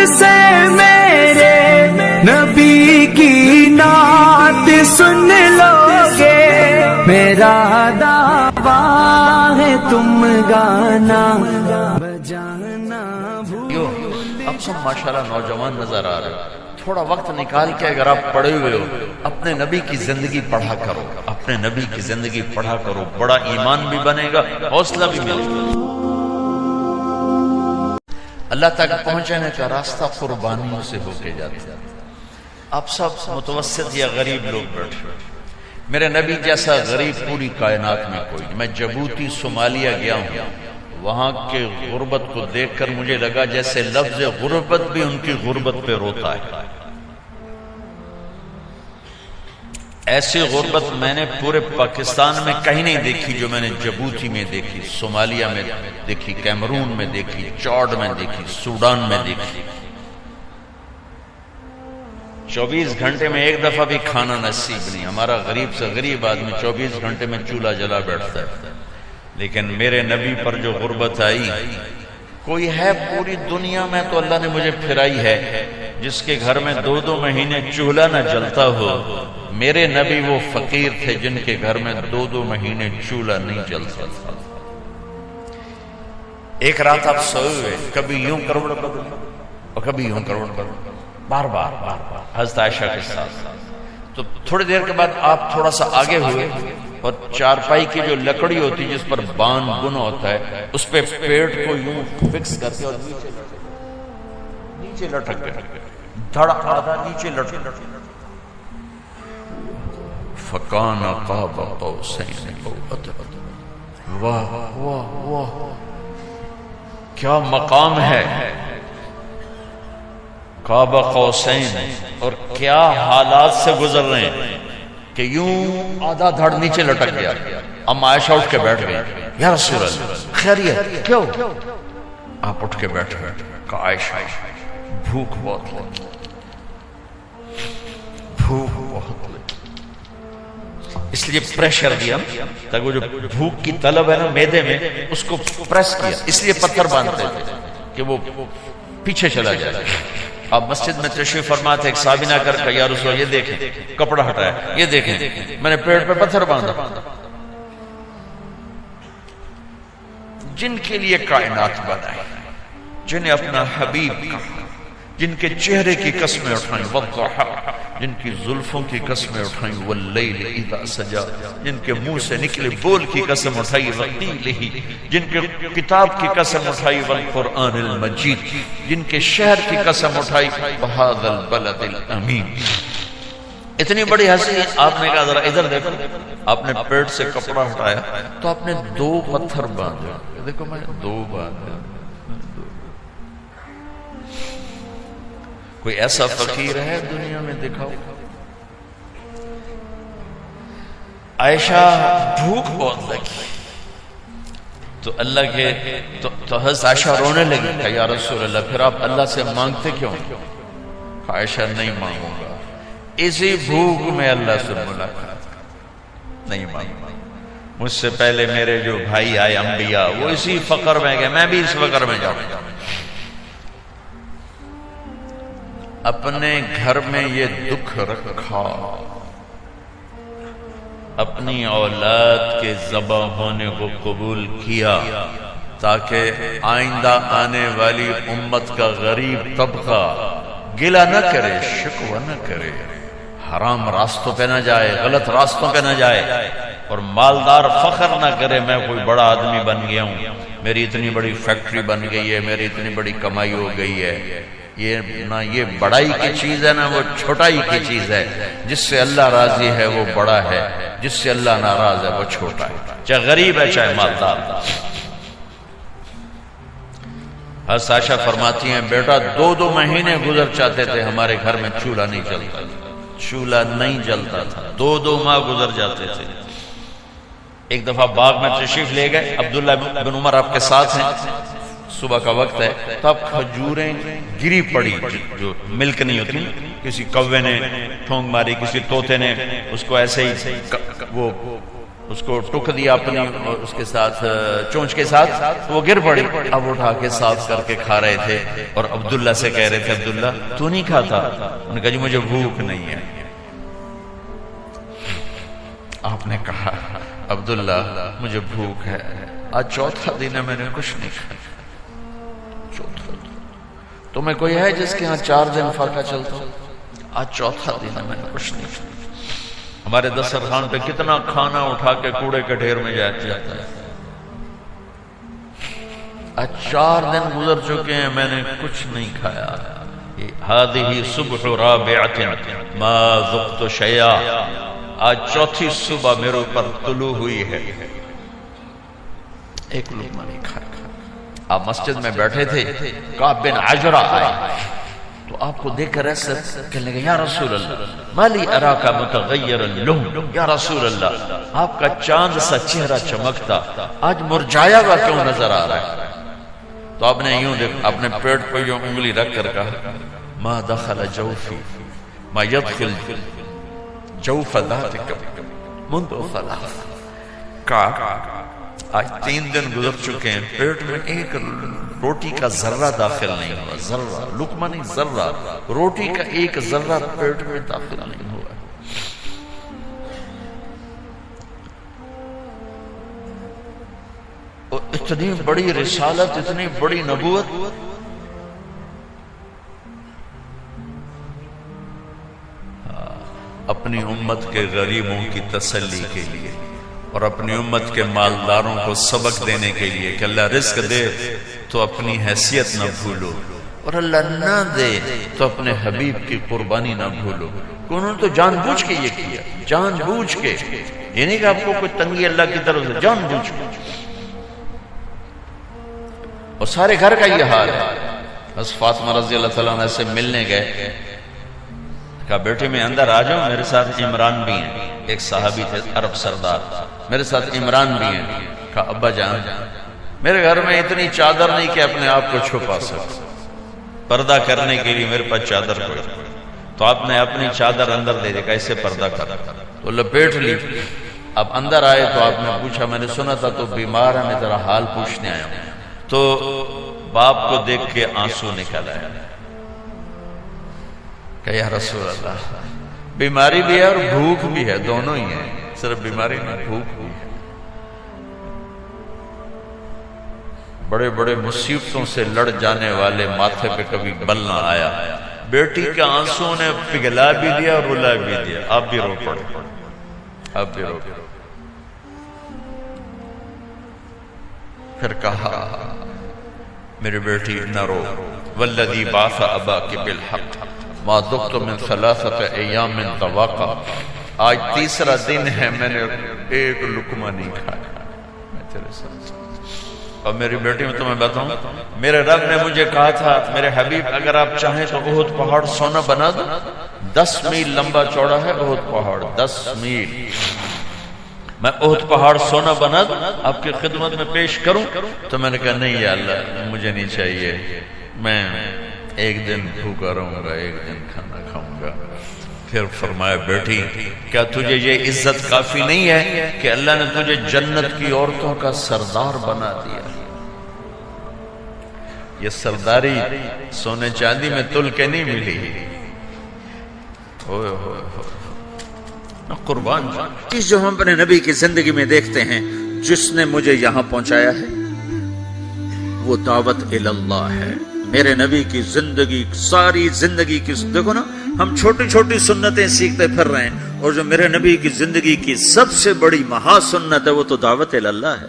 سے میرے نبی کی نعت سن لو گے، میرا دعویٰ ہے تم گانا بجانا اب سب ماشاءاللہ نوجوان نظر آ رہے ہیں۔ تھوڑا وقت نکال کے اگر آپ پڑھے ہوئے ہو اپنے نبی کی زندگی پڑھا کرو، اپنے نبی کی زندگی پڑھا کرو، بڑا ایمان بھی بنے گا، حوصلہ بھی ملے گا۔ اللہ تک پہنچنے کا راستہ قربانیوں سے ہو کے جاتا ہے۔ آپ سب متوسط یا غریب لوگ بیٹھے، میرے نبی جیسا غریب پوری کائنات میں کوئی نہیں۔ میں جبوتی صومالیہ گیا ہوں، وہاں کے غربت کو دیکھ کر مجھے لگا جیسے لفظ غربت بھی ان کی غربت پہ روتا ہے۔ ایسی غربت میں نے پورے پاکستان میں کہیں نہیں دیکھی جو میں نے جبوتی میں دیکھی، صومالیہ میں دیکھی، کیمرون میں دیکھی، چاڈ میں دیکھی، سوڈان میں دیکھی۔ 24 گھنٹے میں ایک دفعہ بھی کھانا نصیب نہیں۔ ہمارا غریب سے غریب آدمی 24 گھنٹے میں چولہا جلا بیٹھتا ہے، لیکن میرے نبی پر جو غربت آئی، کوئی ہے پوری دنیا میں تو اللہ نے مجھے پھرائی ہے جس کے گھر میں 2 مہینے چولہا نہ جلتا ہو۔ میرے نبی وہ فقیر تھے جن کے گھر میں 2 مہینے چولہا نہیں جلتا تھا۔ ایک رات آپ سوئے ہوئے، کبھی یوں کروڑ بدل اور کبھی یوں کروڑ بدل، بار بار حضرت عائشہ کے ساتھ۔ تو تھوڑی دیر کے بعد آپ تھوڑا سا آگے ہوئے اور چارپائی کی جو لکڑی ہوتی جس پر بان بن ہوتا ہے اس پہ پیٹ کو یوں فکس کر کے اور نیچے لٹک گئے، دھڑا آدھا نیچے لٹک گئے۔ فَكَانَ قَابَ قَوْسَيْنِ أَوْ أَدْنَىٰ۔ واہ واہ واہ، کیا مقام ہے قاب قوسین، اور کیا حالات سے گزر رہے ہیں کہ یوں آدھا دھڑ نیچے لٹک گیا۔ ام عائشہ اٹھ کے بیٹھ گئی، یا رسول اللہ خیریت کیوں؟ آپ اٹھ کے بیٹھ گئے، کہا عائشہ بھوک بہت لگی، بھوک بہت لگی، اس لیے پریشر دیا تاکہ وہ جو بھوک کی طلب ہے نا میدے میں اس کو پریس کیا، اس لیے پتھر باندھتے تھے کہ وہ پیچھے چلا جائے۔ اب مسجد میں تشریف فرما تھے، ایک صحابی نے کر یا رسول اللہ یہ دیکھیں، کپڑا ہٹایا، یہ دیکھیں میں نے پیٹ پہ پتھر باندھا۔ جن کے لیے کائنات بنائی، جنہیں اپنا حبیب کہا، جن کے چہرے کی قسمیں اٹھائیں والضحی، جن کی زلفوں کی قسمیں اٹھائیں واللیل اذا سجا، جن کے منہ سے نکلے بول کی قسم اٹھائی وقیلہ، جن کے کتاب کی قسم اٹھائی والقرآن المجید، جن کے شہر کی قسم اٹھائی وہذا البلد الامین۔ اتنی بڑی ہستی، آپ نے کہا ذرا ادھر دیکھو، آپ نے پیٹ سے کپڑا ہٹایا تو آپ نے 2 پتھر باندھے، دیکھو میں 2 باندھے۔ کوئی ایسا فقیر ہے دنیا میں دکھاؤ؟ عائشہ بھوک بہت لگی تو اللہ کے تو حضرت عائشہ رونے لگی، کہ یا رسول اللہ پھر آپ اللہ سے مانگتے کیوں؟ عائشہ نہیں مانگوں گا، اسی بھوک میں اللہ سے ملاقات نہیں مانگوں گا۔ مجھ سے پہلے میرے جو بھائی آئے انبیاء وہ اسی فقر میں گئے، میں بھی اس فقر میں جاؤں گا۔ اپنے گھر میں یہ دکھ رکھا، اپنی اولاد کے ذبح ہونے کو قبول کیا تاکہ آئندہ آنے والی امت کا غریب طبقہ گلہ نہ کرے، شکوہ نہ کرے، حرام راستوں پہ نہ جائے، غلط راستوں پہ نہ جائے، اور مالدار فخر نہ کرے میں کوئی بڑا آدمی بن گیا ہوں، میری اتنی بڑی فیکٹری بن گئی ہے، میری اتنی بڑی کمائی ہو گئی ہے۔ یہ نہ یہ بڑائی کی چیز ہے نہ وہ چھوٹائی کی چیز ہے۔ جس سے اللہ راضی ہے وہ بڑا ہے، جس سے اللہ ناراض ہے وہ چھوٹا ہے، چاہے غریب ہے چاہے مالدار۔ حضرت عائشہ فرماتی ہیں بیٹا 2 مہینے گزر جاتے تھے ہمارے گھر میں چولہا نہیں جلتا تھا، چولہا نہیں جلتا تھا، 2 ماہ گزر جاتے تھے۔ ایک دفعہ باغ میں تشریف لے گئے، عبداللہ بن عمر آپ کے ساتھ ہیں، صبح کا وقت ہے تو اب کھجوریں گری پڑی جو ملک نہیں ہوتی، کسی کوے نے ٹھونگ ماری، کسی طوطے نے اس کو ایسے ہی وہ اس کو ٹک دیا اپنی اس کے ساتھ چونچ کے ساتھ، وہ گر پڑی، اب اٹھا کے صاف کر کے کھا رہے تھے اور عبداللہ سے کہہ رہے تھے عبداللہ تو نہیں کھاتا؟ انہوں نے کہا جی مجھے بھوک نہیں ہے۔ آپ نے کہا عبداللہ مجھے بھوک ہے، آج چوتھا دن ہے میں نے کچھ نہیں کھایا، چوتھا دن تمہیں کوئی ہے جس کے ہاں 4 دن فاقہ چلتا ہو؟ آج چوتھا دن ہے میں نے کچھ نہیں کھایا۔ ہمارے دسترخوان پہ کتنا کھانا اٹھا کے کوڑے کے ڈھیر میں جاتا ہے، آج 4 دن گزر چکے ہیں میں نے کچھ نہیں کھایا۔ هذه صبح رابعة ما ذقت شيئا، آج چوتھی صبح میرے اوپر طلوع ہوئی ہے، ایک لقمہ نہیں کھایا۔ آپ مسجد میں بیٹھے تھے، کعب بن عجرہ آئے تو آپ کو دیکھ کر ایسے کہنے لگے یا رسول اللہ مالی اراکا متغیر اللون، یا رسول اللہ آپ کا چاند سا چہرہ چمکتا آج مرجھایا ہوا کیوں نظر آ رہا ہے؟ تو آپ نے یوں دیکھ اپنے پیٹ پہ یوں انگلی رکھ کر کہا ما دخل جوفی ما يدخل جوف ذاتک منذ ثلاث، کہا آج 3 دن گزر چکے ہیں پیٹ میں ایک روٹی کا ذرہ داخل نہیں ہوا، ذرہ لقمہ نہیں، ذرہ روٹی کا ایک ذرہ پیٹ میں داخل نہیں ہوا۔ اور اتنی بڑی رسالت، اتنی بڑی نبوت، اپنی امت کے غریبوں کی تسلی کے لیے اور اپنی امت کے مالداروں کو سبق دینے کے لیے کہ اللہ رزق دے تو اپنی حیثیت نہ بھولو، اور اللہ نہ دے تو اپنے حبیب کی قربانی نہ بھولو۔ انہوں نے تو جان بوجھ کے یہ کیا، جان بوجھ کے، یہ نہیں کہ آپ کو کوئی تنگی اللہ کی طرف سے، جان بوجھ کے۔ اور سارے گھر کا یہ حال ہے۔ بس فاطمہ رضی اللہ تعالیٰ عنہ سے ملنے گئے، کہا بیٹے میں اندر آ جاؤں، میرے ساتھ عمران بھی ہیں، ایک صحابی تھے عرب سردار، میرے ساتھ عمران بھی ہیں۔ کہا ابا جان میرے گھر میں اتنی چادر نہیں کہ اپنے آپ کو چھپا سکتا، پردہ کرنے کے لیے میرے پاس چادر کوئی، تو آپ نے اپنی چادر اندر دے دی، کیسے پردہ کر تو لپیٹ لی۔ اب اندر آئے تو آپ نے پوچھا میں نے سنا تھا تو بیمار ہے، میں ذرا حال پوچھنے آیا ہوں۔ تو باپ کو دیکھ کے آنسو نکل آیا کہ یا رسول اللہ بیماری بھی ہے اور بھوک بھی ہے، دونوں ہی ہیں، صرف بیماری نہیں بھوک بھی ہے۔ بڑے بڑے مصیبتوں سے لڑ جانے والے ماتھے پہ کبھی بل نہ آیا۔ بیٹی کے آنسوں نے پگھلا بھی دیا اور رلا بھی دیا، آپ بھی رو پڑے، آپ بھی رو پڑے۔ پھر کہا میری بیٹی نہ رو، والذی بعث اباک بالحق ما دقت من 3 ایام طواقا، آج 3 دن ہے میں نے ایک لقمہ نہیں کھایا میں تیرے ساتھ۔ اور میری بیٹی میں تمہیں بتاؤں، میرے رب نے مجھے کہا تھا میرے حبیب اگر آپ چاہیں تو احد پہاڑ سونا بنا دو، 10 میل لمبا چوڑا ہے احد پہاڑ، 10 میل، میں احد پہاڑ سونا بنا دوں آپ کی خدمت میں پیش کروں؟ تو میں نے کہا نہیں یا اللہ مجھے نہیں چاہیے، میں ایک دن بھوکا رہوں گا، ایک دن کھانا کھاؤں گا۔ پھر فرمایا بیٹی کیا تجھے یہ عزت کافی نہیں ہے کہ اللہ نے تجھے جنت کی عورتوں کا سردار بنا دیا؟ یہ سرداری سونے چاندی میں تل کے نہیں ملی، ہوئے ہوئے ہوئے قربان جان۔ جو ہم اپنے نبی کی زندگی میں دیکھتے ہیں، جس نے مجھے یہاں پہنچایا ہے وہ دعوت اللہ ہے۔ میرے نبی کی زندگی، ساری زندگی کی، دیکھو نا ہم چھوٹی چھوٹی سنتیں سیکھتے پھر رہے ہیں، اور جو میرے نبی کی زندگی کی سب سے بڑی مہا سنت ہے وہ تو دعوت اللہ ہے۔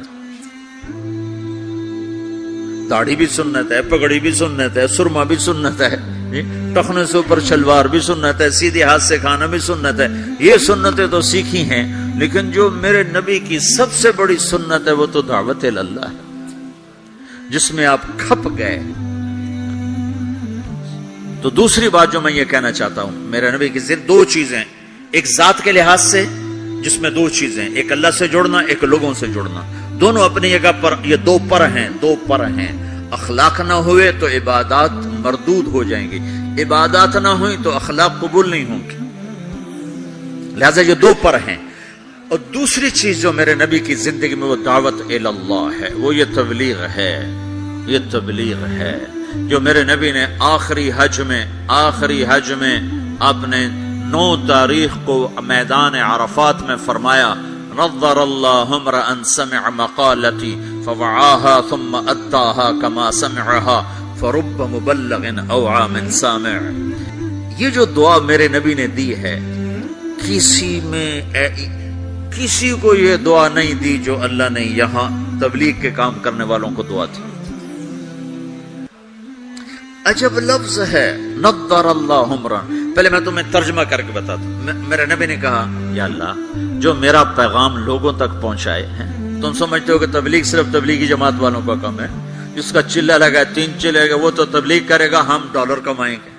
داڑھی بھی سنت ہے، پگڑی بھی سنت ہے، سرما بھی سنت ہے، ٹخنے سے اوپر شلوار بھی سنت ہے، سیدھے ہاتھ سے کھانا بھی سنت ہے۔ یہ سنتیں تو سیکھی ہیں، لیکن جو میرے نبی کی سب سے بڑی سنت ہے وہ تو دعوت اللہ ہے، جس میں آپ کھپ گئے۔ تو دوسری بات جو میں یہ کہنا چاہتا ہوں، میرے نبی کی دو چیزیں، ایک ذات کے لحاظ سے جس میں 2 چیزیں، ایک اللہ سے جڑنا، ایک لوگوں سے جڑنا، دونوں اپنی جگہ پر، یہ 2 پر ہیں، 2 پر ہیں۔ اخلاق نہ ہوئے تو عبادات مردود ہو جائیں گی، عبادات نہ ہوئی تو اخلاق قبول نہیں ہوں گی، لہذا یہ 2 پر ہیں۔ اور دوسری چیز جو میرے نبی کی زندگی میں وہ دعوت اللہ ہے، وہ یہ تبلیغ ہے، یہ تبلیغ ہے جو میرے نبی نے آخری حج میں اپنے 9 تاریخ کو میدان عرفات میں فرمایا، نظر اللہ امرأ سمع مقالتی فوعاها ثم اداها كما سمعها فرب مبلغ اوعى من سامع۔ یہ جو دعا میرے نبی نے دی ہے، کسی کو یہ دعا نہیں دی جو اللہ نے یہاں تبلیغ کے کام کرنے والوں کو دعا دی۔ عجب لفظ ہے نظر اللہ امرا۔ پہلے میں تمہیں ترجمہ کر کے بتاتا ہوں۔ میرے نبی نے کہا یا اللہ جو میرا پیغام لوگوں تک پہنچائے ہیں، تم سمجھتے ہو کہ تبلیغ صرف تبلیغی جماعت والوں کا کام ہے؟ جس کا چلہ لگا ہے 3 چلے گا وہ تو تبلیغ کرے گا، ہم ڈالر کمائیں گے۔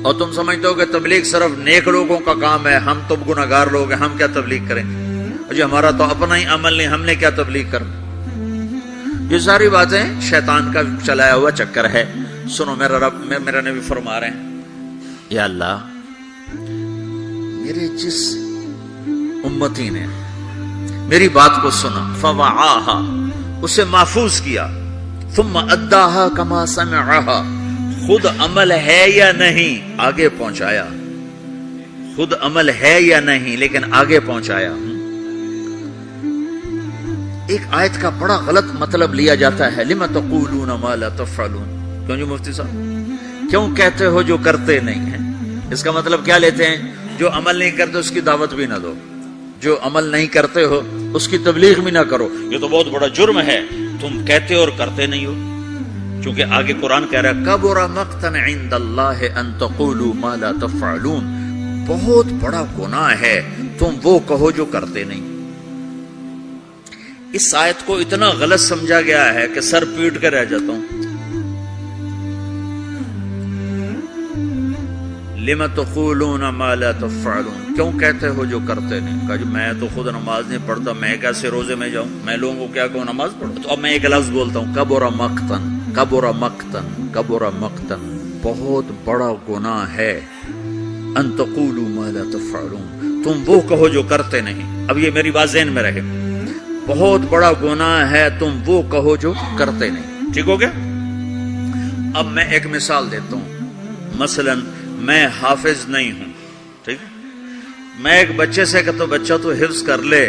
اور تم سمجھتے ہو کہ تبلیغ صرف نیک لوگوں کا کام ہے، ہم تو گناہگار لوگ ہیں، ہم کیا تبلیغ کریں گے؟ جی ہمارا تو اپنا ہی عمل نہیں، ہم نے کیا تبلیغ کرنا؟ یہ ساری باتیں شیطان کا چلایا ہوا چکر ہے۔ سنو میرا نبی فرما رہے ہیں یا اللہ میرے جس امتی نے میری بات کو سنا، فوعاها اسے محفوظ کیا، ثم اداها كما سمعها خود عمل ہے یا نہیں آگے پہنچایا، خود عمل ہے یا نہیں لیکن آگے پہنچایا۔ ایک آیت کا بڑا غلط مطلب لیا جاتا ہے، لما تقولون ما لا تفعلون۔ کیوں جی مفتی صاحب کیوں کہتے ہو جو کرتے نہیں ہیں؟ اس کا مطلب کیا لیتے ہیں؟ جو عمل نہیں کرتے اس کی دعوت بھی نہ دو، جو عمل نہیں کرتے ہو اس کی تبلیغ بھی نہ کرو۔ یہ تو بہت بڑا جرم ہے، تم کہتے ہو اور کرتے نہیں ہو۔ چونکہ آگے قرآن کہہ رہا ہے کبر مقتا عند اللہ ان تقولوا ما لا تفعلون، بہت بڑا گناہ ہے تم وہ کہو جو کرتے نہیں۔ اس آیت کو اتنا غلط سمجھا گیا ہے کہ سر پیٹ کے رہ جاتا ہوں۔ لما تقولون ما لا تفعلون، کیوں کہتے ہو جو کرتے نہیں؟ کہا جی میں تو خود نماز نہیں پڑھتا، میں کیسے روزے میں جاؤں؟ میں لوگوں کو کیا کہوں نماز پڑھو؟ تو اب میں ایک لفظ بولتا ہوں، کبر مقتن، کبر مقتن، کبر مقتن، بہت بڑا گناہ ہے، ان تقولوا ما لا تفعلون، تم وہ کہو جو کرتے نہیں۔ اب یہ میری بات ذہن میں رہے، بہت بڑا گناہ ہے تم وہ کہو جو کرتے نہیں۔ ٹھیک ہو گیا؟ اب میں ایک مثال دیتا ہوں، مثلا میں حافظ نہیں ہوں، ٹھیک، میں ایک بچے سے کہتا ہوں بچہ تو حفظ کر لے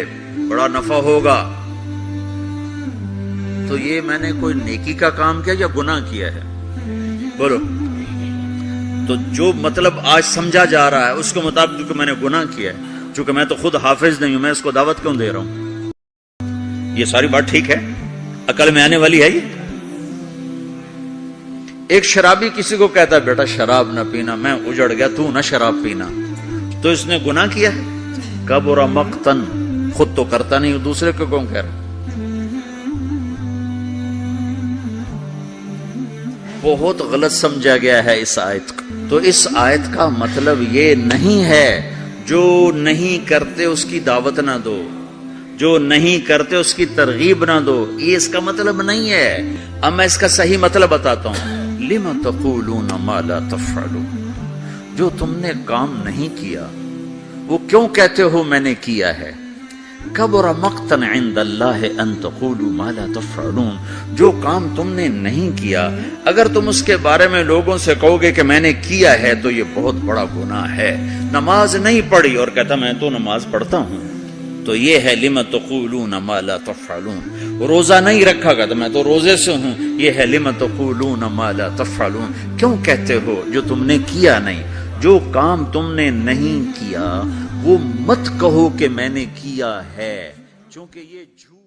بڑا نفع ہوگا، تو یہ میں نے کوئی نیکی کا کام کیا یا گناہ کیا ہے؟ بولو۔ تو جو مطلب آج سمجھا جا رہا ہے اس کے مطابق کہ میں نے گناہ کیا ہے، چونکہ میں تو خود حافظ نہیں ہوں، میں اس کو دعوت کیوں دے رہا ہوں؟ یہ ساری بات ٹھیک ہے، عقل میں آنے والی ہے۔ یہ ایک شرابی کسی کو کہتا ہے بیٹا شراب نہ پینا، میں اجڑ گیا تو نہ شراب پینا، تو اس نے گناہ کیا ہے؟ کبر مقتن، خود تو کرتا نہیں، دوسرے کو کون کہہ رہا؟ بہت غلط سمجھا گیا ہے اس آیت کو۔ تو اس آیت کا مطلب یہ نہیں ہے جو نہیں کرتے اس کی دعوت نہ دو، جو نہیں کرتے اس کی ترغیب نہ دو، یہ اس کا مطلب نہیں ہے۔ اب میں اس کا صحیح مطلب بتاتا ہوں، لما تقولون ما لا تفعلون، جو تم نے کام نہیں کیا وہ کیوں کہتے ہو میں نے کیا ہے؟ کبر مقتا عند اللہ ان تقولوا ما لا تفعلون، جو کام تم نے نہیں کیا اگر تم اس کے بارے میں لوگوں سے کہو گے کہ میں نے کیا ہے تو یہ بہت بڑا گناہ ہے۔ نماز نہیں پڑھی اور کہتا میں تو نماز پڑھتا ہوں، تو یہ ہے لما تقولون ما لا تفعلون۔ روزہ نہیں رکھا گا تو میں تو روزے سے ہوں، یہ ہے لما تقولون ما لا تفعلون، کیوں کہتے ہو جو تم نے کیا نہیں؟ جو کام تم نے نہیں کیا وہ مت کہو کہ میں نے کیا ہے، چونکہ یہ جھوٹ